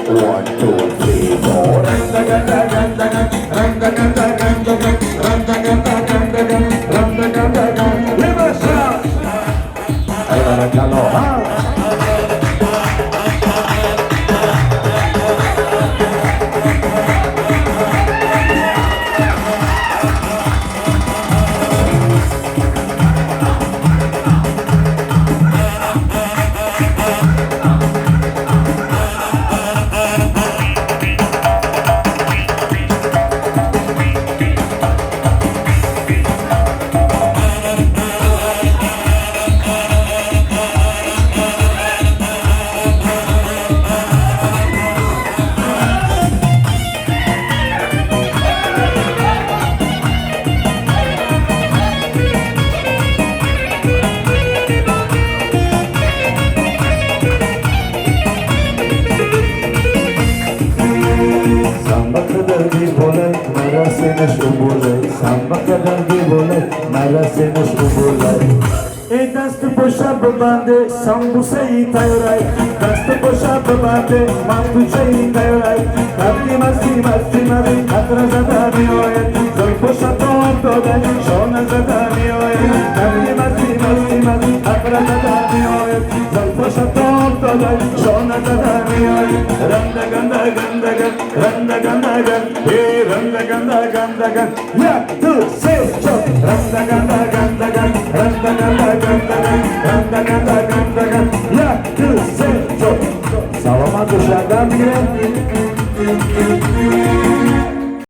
One, two, three, four. Allora, Samba kadar bir bolay, mara seni şu bolay. Samba kadar bir bolay, mara seni şu bolay. Dast boşa babande, sambuseyi tayray. Dast boşa babande, mantuçeyi tayray. Kapti masti masti masti, hatra zadani oye. Zol boşa tontode, şona zadani oye. Kapti masti masti masti, hatra zadani oye. Zol boşa tontode, şona zadani oye. Randa ganda ganda ganda, randa ganda ganda, hey randa ganda ganda ganda. Ya tu se çok, randa ganda ganda ganda, randa ganda ganda.